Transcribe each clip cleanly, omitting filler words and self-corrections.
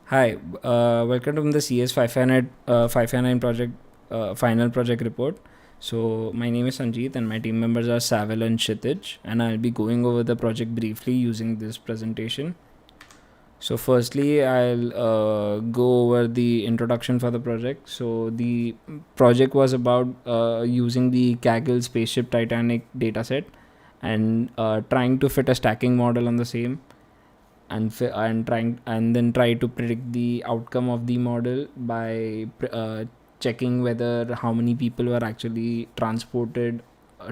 Hi, welcome to the CS 559 project final project report. So my name is Sanjeet and my team members are Savil and Kshitij, and I'll be going over the project briefly using this presentation. So firstly, I'll go over the introduction for the project. So the project was about using the Kaggle spaceship Titanic dataset and trying to fit a stacking model on the same and then try to predict the outcome of the model by checking whether how many people were actually transported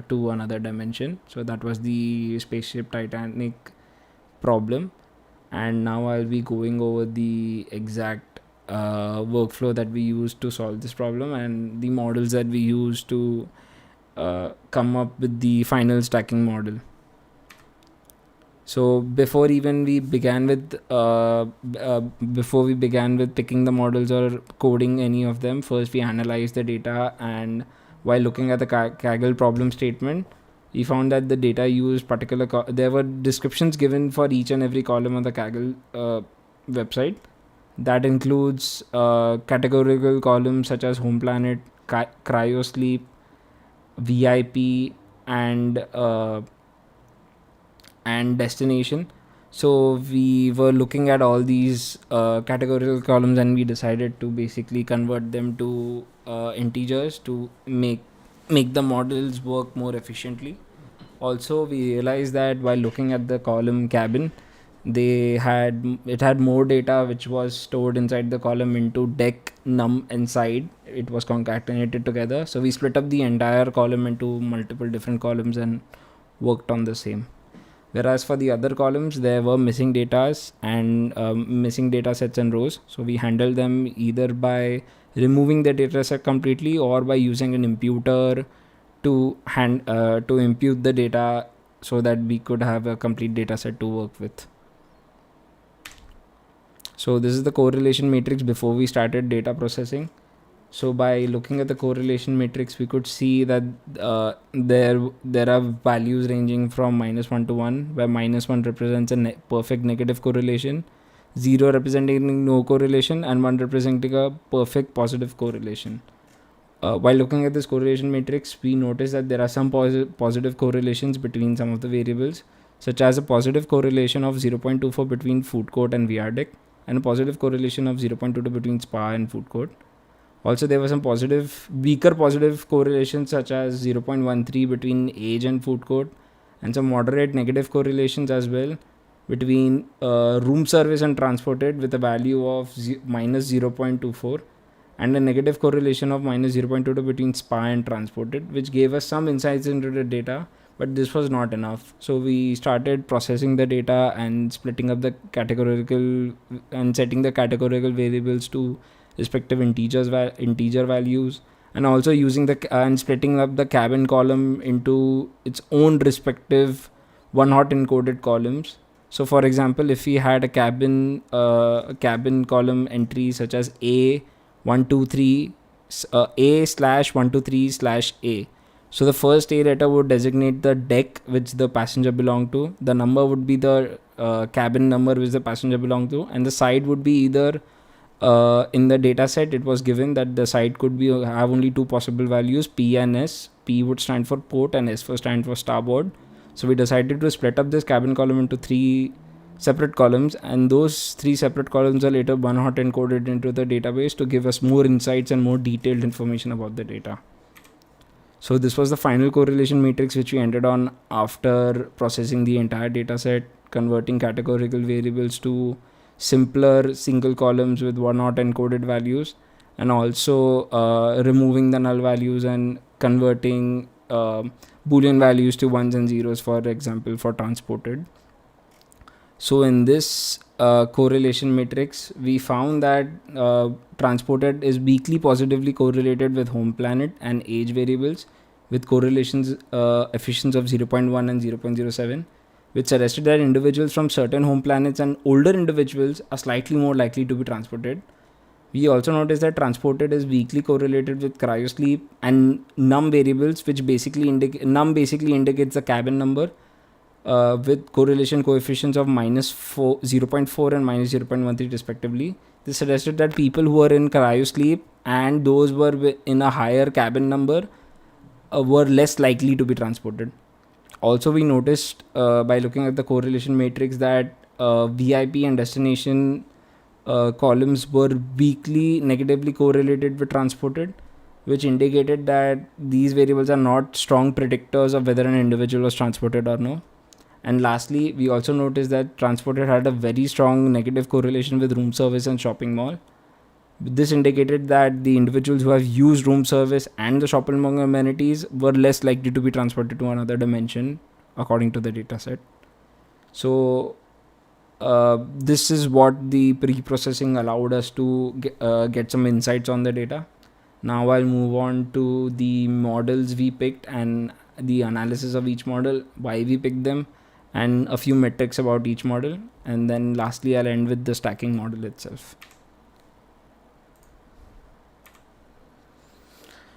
to another dimension. So that was the spaceship Titanic problem, and now I'll be going over the exact workflow that we used to solve this problem and the models that we used to come up with the final stacking model. So before we began with picking the models or coding any of them, first we analyzed the data, and while looking at the Kaggle problem statement, we found that the data used there were descriptions given for each and every column on the Kaggle website. That includes categorical columns such as home planet, cryosleep, VIP, and destination. So we were looking at all these categorical columns, and we decided to basically convert them to integers to make the models work more efficiently. Also, we realized that while looking at the column cabin, it had more data which was stored inside the column into deck, num, and side. It was concatenated together. So we split up the entire column into multiple different columns and worked on the same. Whereas for the other columns, there were missing datas and missing data sets and rows. So we handled them either by removing the data set completely or by using an imputer to impute the data so that we could have a complete data set to work with. So this is the correlation matrix before we started data processing. So by looking at the correlation matrix, we could see that there are values ranging from -1 to 1, where -1 represents a perfect negative correlation, 0 representing no correlation, and 1 representing a perfect positive correlation. While looking at this correlation matrix, we notice that there are some positive correlations between some of the variables, such as a positive correlation of 0.24 between food court and VRDEC, and a positive correlation of 0.22 between spa and food court. Also, there were some weaker positive correlations such as 0.13 between age and food court, and some moderate negative correlations as well between room service and transported with a value of -0.24, and a negative correlation of -0.22 between spa and transported, which gave us some insights into the data, but this was not enough. So we started processing the data and splitting up the categorical and setting the categorical variables to respective integer values, and also using and splitting up the cabin column into its own respective one hot encoded columns. So for example, if we had a cabin column entry such as A123 A/123/A, so the first A letter would designate the deck which the passenger belonged to, the number would be the cabin number which the passenger belonged to, and the side would be either in the data set it was given that the side could have only two possible values, P and S. P would stand for port and S would stand for starboard. So we decided to split up this cabin column into 3 separate columns, and those 3 separate columns are later one hot encoded into the database to give us more insights and more detailed information about the data. So this was the final correlation matrix which we ended on after processing the entire data set, converting categorical variables to simpler single columns with one hot encoded values, and also removing the null values and converting boolean values to ones and zeros, for example, for transported. So in this correlation matrix, we found that transported is weakly positively correlated with home planet and age variables with correlations efficiency of 0.1 and 0.07, which suggested that individuals from certain home planets and older individuals are slightly more likely to be transported. We also noticed that transported is weakly correlated with cryosleep and num variables, which basically indicates the cabin number with correlation coefficients of -0.4 and -0.13 respectively, This suggested that people who were in cryosleep and those were in a higher cabin number were less likely to be transported. Also, we noticed by looking at the correlation matrix that VIP and destination columns were weakly negatively correlated with transported, which indicated that these variables are not strong predictors of whether an individual was transported or no. And lastly, we also noticed that transported had a very strong negative correlation with room service and shopping mall. This indicated that the individuals who have used room service and the shopping mall amenities were less likely to be transported to another dimension according to the dataset. So this is what the pre-processing allowed us to get some insights on the data. Now I'll move on to the models we picked and the analysis of each model, why we picked them, and a few metrics about each model. And then lastly, I'll end with the stacking model itself.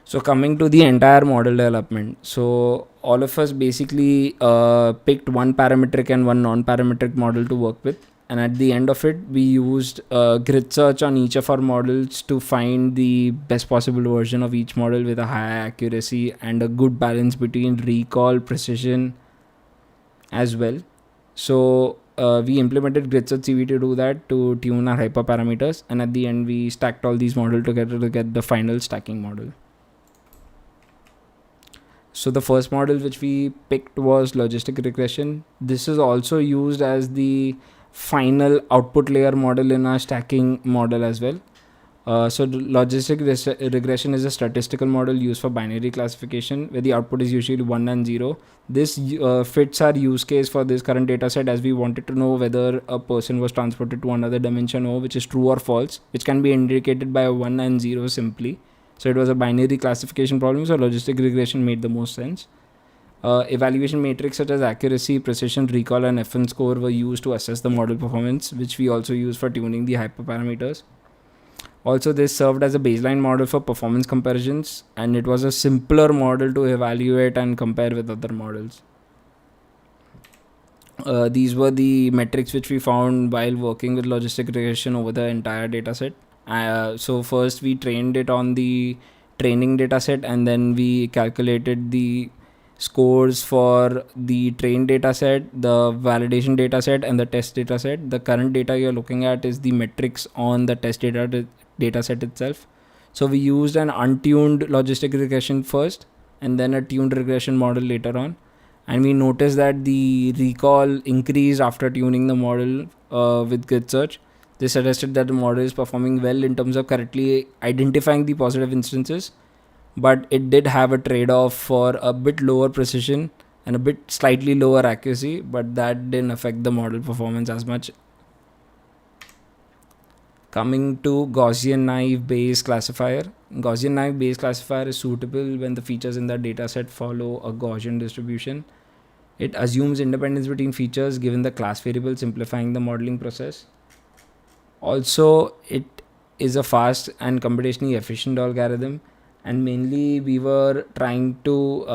So coming to the entire model development, so all of us basically picked one parametric and one non-parametric model to work with, and at the end of it we used grid search on each of our models to find the best possible version of each model with a high accuracy and a good balance between recall, precision as well. So we implemented grid search CV to do that, to tune our hyperparameters, and at the end we stacked all these models together to get the final stacking model. So the first model which we picked was logistic regression. This is also used as the final output layer model in our stacking model as well. So logistic regression is a statistical model used for binary classification where the output is usually 1 and 0. This fits our use case for this current data set, as we wanted to know whether a person was transported to another dimension O, which is true or false, which can be indicated by a 1 and 0 simply. So it was a binary classification problem, so logistic regression made the most sense. Evaluation metrics such as accuracy, precision, recall, and FN score were used to assess the model performance, which we also use for tuning the hyperparameters. Also, this served as a baseline model for performance comparisons, and it was a simpler model to evaluate and compare with other models. These were the metrics which we found while working with logistic regression over the entire dataset. So first we trained it on the training dataset, and then we calculated the scores for the trained dataset, the validation dataset, and the test dataset. The current data you're looking at is the metrics on the test dataset itself. So we used an untuned logistic regression first, and then a tuned regression model later on. And we noticed that the recall increased after tuning the model with grid search. This suggested that the model is performing well in terms of correctly identifying the positive instances, but it did have a trade-off for a bit lower precision and a bit slightly lower accuracy, but that didn't affect the model performance as much. Coming to Gaussian naive Bayes classifier. Gaussian naive Bayes classifier is suitable when the features in the dataset follow a Gaussian distribution. It assumes independence between features given the class variable, simplifying the modeling process. Also, it is a fast and computationally efficient algorithm, and mainly we were trying to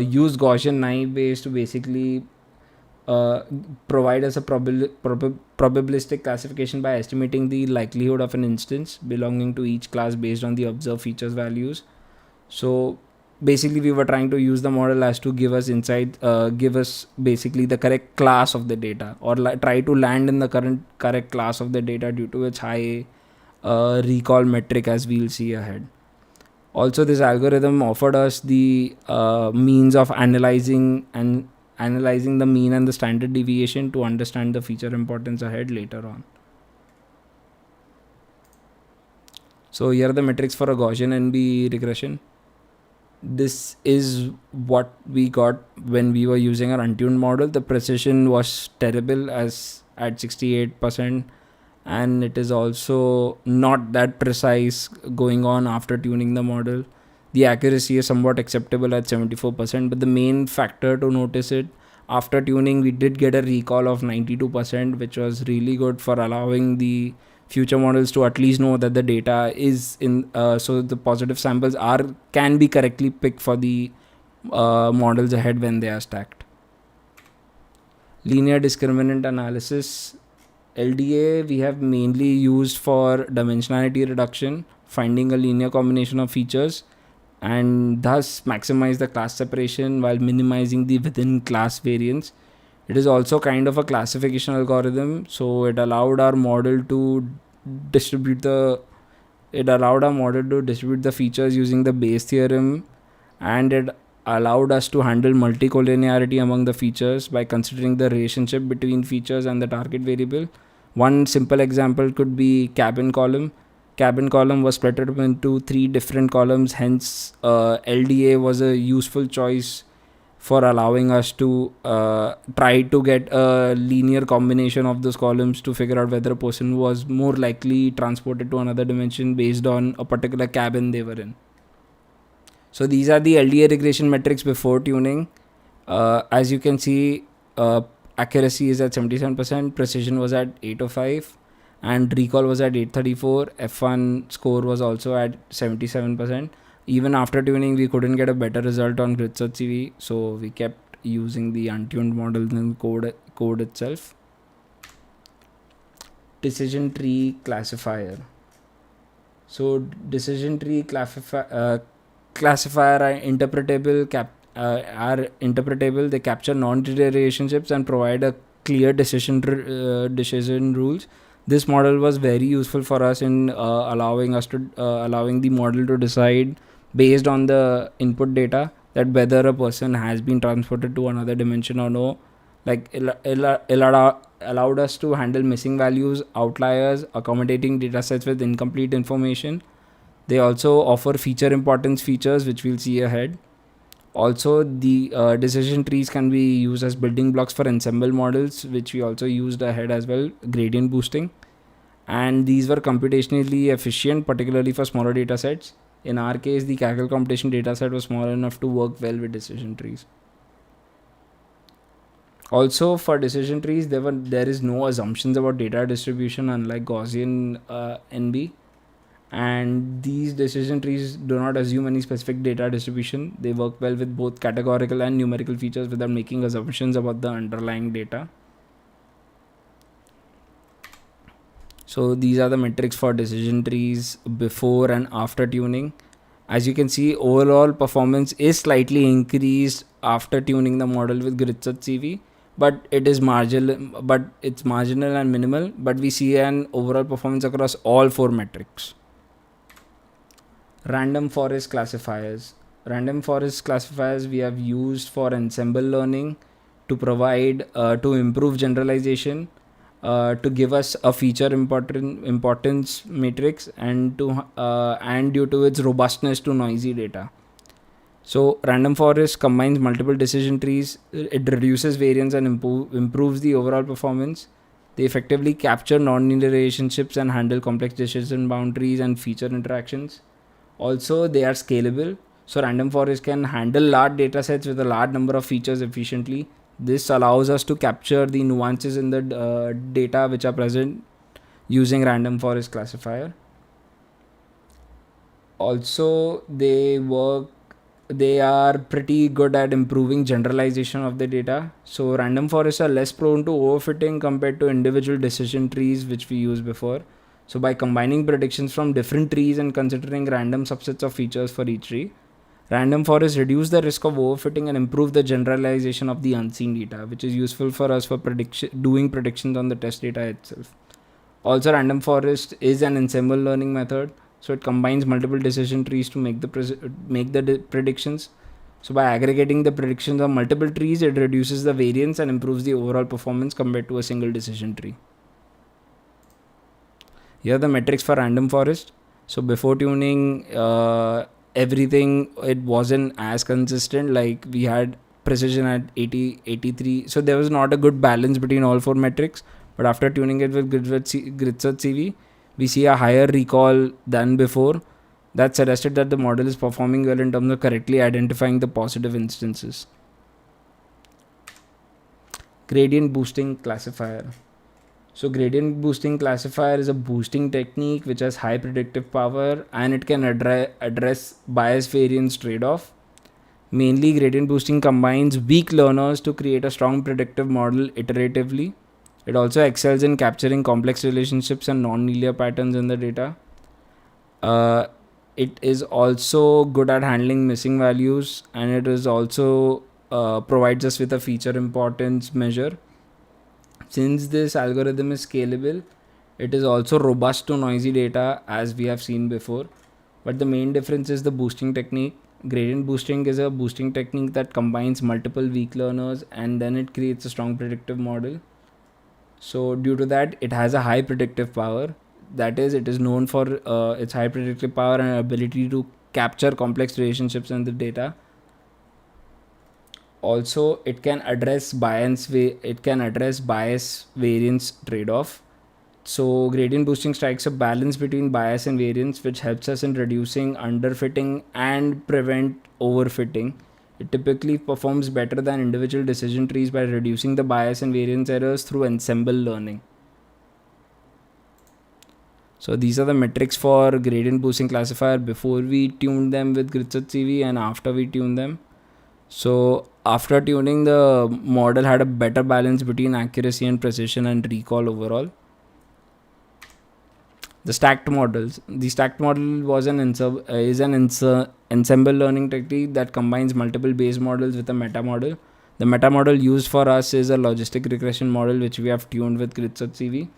use Gaussian naive Bayes to basically provide us a probabilistic classification by estimating the likelihood of an instance belonging to each class based on the observed features values. So basically we were trying to use the model as to give us insight, give us basically the correct class of the data, or try to land in the correct class of the data due to its high recall metric, as we'll see ahead. Also, this algorithm offered us the means of analyzing the mean and the standard deviation to understand the feature importance ahead later on. So here are the metrics for a Gaussian NB regression. This is what we got when we were using our untuned model. The precision was terrible, as at 68%, and it is also not that precise going on after tuning the model. The accuracy is somewhat acceptable at 74%, but the main factor to notice it, after tuning we did get a recall of 92%, which was really good for allowing the future models to at least know that the data is in, so the positive samples can be correctly picked for the models ahead when they are stacked. Linear discriminant analysis. LDA we have mainly used for dimensionality reduction, finding a linear combination of features, and thus maximize the class separation while minimizing the within class variance. It is also kind of a classification algorithm, so distribute the it allowed our model to distribute the features using the Bayes theorem, and it allowed us to handle multicollinearity among the features by considering the relationship between features and the target variable. One simple example could be cabin column. Cabin column was split up into 3 different columns, hence LDA was a useful choice for allowing us to try to get a linear combination of those columns to figure out whether a person was more likely transported to another dimension based on a particular cabin they were in. So these are the LDA regression metrics before tuning. As you can see, accuracy is at 77%, precision was at 805, and recall was at 834. F1 score was also at 77%. Even after tuning, we couldn't get a better result on GridSearch-CV, so we kept using the untuned model in code itself. Decision tree classifier. So decision tree classifier are interpretable. They capture non-linear relationships and provide a clear decision rules. This model was very useful for us in allowing the model to decide based on the input data that whether a person has been transported to another dimension or no. Like allowed us to handle missing values, outliers, accommodating datasets with incomplete information. They also offer feature importance features, which we'll see ahead. Also, the decision trees can be used as building blocks for ensemble models, which we also used ahead as well, gradient boosting. And these were computationally efficient, particularly for smaller data sets. In our case, the Kaggle computation dataset was small enough to work well with decision trees. Also, for decision trees, there is no assumptions about data distribution, unlike Gaussian NB. And these decision trees do not assume any specific data distribution. They work well with both categorical and numerical features without making assumptions about the underlying data. So these are the metrics for decision trees before and after tuning. As you can see, overall performance is slightly increased after tuning the model with GridSearch-CV, but it's marginal and minimal. But we see an overall performance across all 4 metrics. Random forest classifiers. Random forest classifiers we have used for ensemble learning to provide to improve generalization, to give us a feature importance matrix, and due to its robustness to noisy data. So random forest combines multiple decision trees. It reduces variance and improves the overall performance. They effectively capture nonlinear relationships and handle complex decision boundaries and feature interactions. Also, they are scalable. So random forest can handle large data sets with a large number of features efficiently. This allows us to capture the nuances in the data which are present using random forest classifier. Also, they are pretty good at improving generalization of the data. So random forests are less prone to overfitting compared to individual decision trees which we used before. So by combining predictions from different trees and considering random subsets of features for each tree, random forests reduce the risk of overfitting and improve the generalization of the unseen data, which is useful for us for doing predictions on the test data itself. Also, random forest is an ensemble learning method, so it combines multiple decision trees to make the predictions. So by aggregating the predictions of multiple trees, it reduces the variance and improves the overall performance compared to a single decision tree. Here are the metrics for random forest. So before tuning, everything, it wasn't as consistent. Like we had precision at 80, 83. So there was not a good balance between all 4 metrics. But after tuning it with GridSearch-CV, we see a higher recall than before. That suggested that the model is performing well in terms of correctly identifying the positive instances. Gradient boosting classifier. So gradient boosting classifier is a boosting technique which has high predictive power, and it can address bias variance trade-off. Mainly, gradient boosting combines weak learners to create a strong predictive model iteratively. It also excels in capturing complex relationships and non-linear patterns in the data. It is also good at handling missing values, and it is also provides us with a feature importance measure. Since this algorithm is scalable, it is also robust to noisy data, as we have seen before. But the main difference is the boosting technique. Gradient boosting is a boosting technique that combines multiple weak learners and then it creates a strong predictive model. So due to that, it has a high predictive power. That is, it is known for its high predictive power and ability to capture complex relationships in the data. Also, it can address bias variance trade-off. So gradient boosting strikes a balance between bias and variance, which helps us in reducing underfitting and prevent overfitting. It typically performs better than individual decision trees by reducing the bias and variance errors through ensemble learning. So these are the metrics for gradient boosting classifier before we tuned them with GridSearch-CV and after we tuned them. So after tuning, the model had a better balance between accuracy and precision and recall overall. The stacked models. The stacked model was an ensemble learning technique that combines multiple base models with a meta model. The meta model used for us is a logistic regression model, which we have tuned with GridSearch-CV.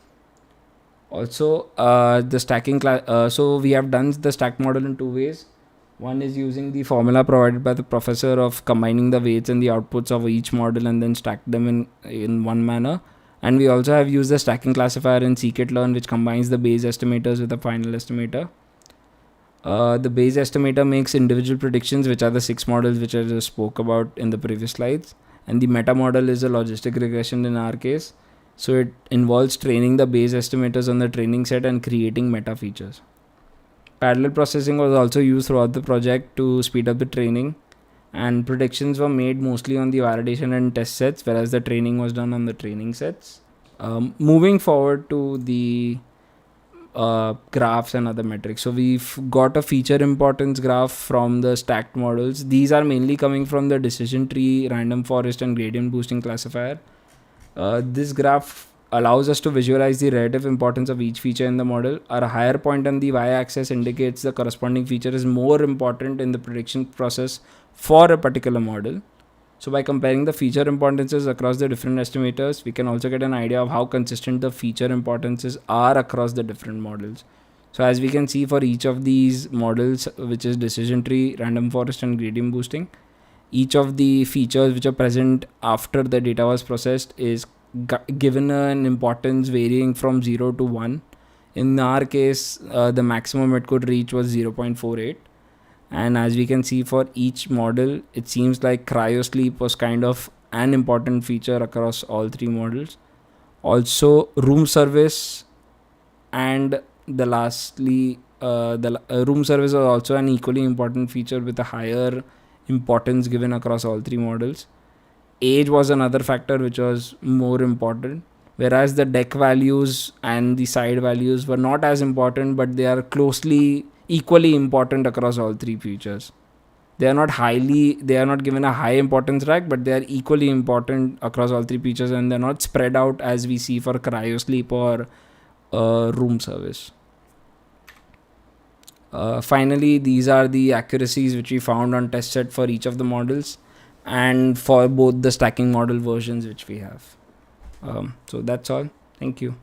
Also, the stacking so we have done the stacked model in two ways. One is using the formula provided by the professor of combining the weights and the outputs of each model and then stack them in one manner. And we also have used the stacking classifier in scikit-learn, which combines the Bayes estimators with the final estimator. The Bayes estimator makes individual predictions, which are the 6 models which I just spoke about in the previous slides. And the meta model is a logistic regression in our case. So it involves training the Bayes estimators on the training set and creating meta features. Parallel processing was also used throughout the project to speed up the training, and predictions were made mostly on the validation and test sets, whereas the training was done on the training sets. Moving forward to the graphs and other metrics. So we've got a feature importance graph from the stacked models. These are mainly coming from the decision tree, random forest, and gradient boosting classifier. This graph allows us to visualize the relative importance of each feature in the model. A higher point on the y-axis indicates the corresponding feature is more important in the prediction process for a particular model. So by comparing the feature importances across the different estimators, we can also get an idea of how consistent the feature importances are across the different models. So as we can see for each of these models, which is decision tree, random forest, and gradient boosting, each of the features which are present after the data was processed is given an importance varying from 0 to 1. In our case, the maximum it could reach was 0.48. And as we can see for each model, it seems like cryosleep was kind of an important feature across all 3 models. Also, room service and the room service was also an equally important feature with a higher importance given across all 3 models. Age was another factor which was more important, whereas the deck values and the side values were not as important, but they are equally important across all 3 features. They are not given a high importance rank, but they are equally important across all 3 features, and they're not spread out as we see for cryosleep or room service. Finally, these are the accuracies which we found on test set for each of the models and for both the stacking model versions which we have. So that's all. Thank you.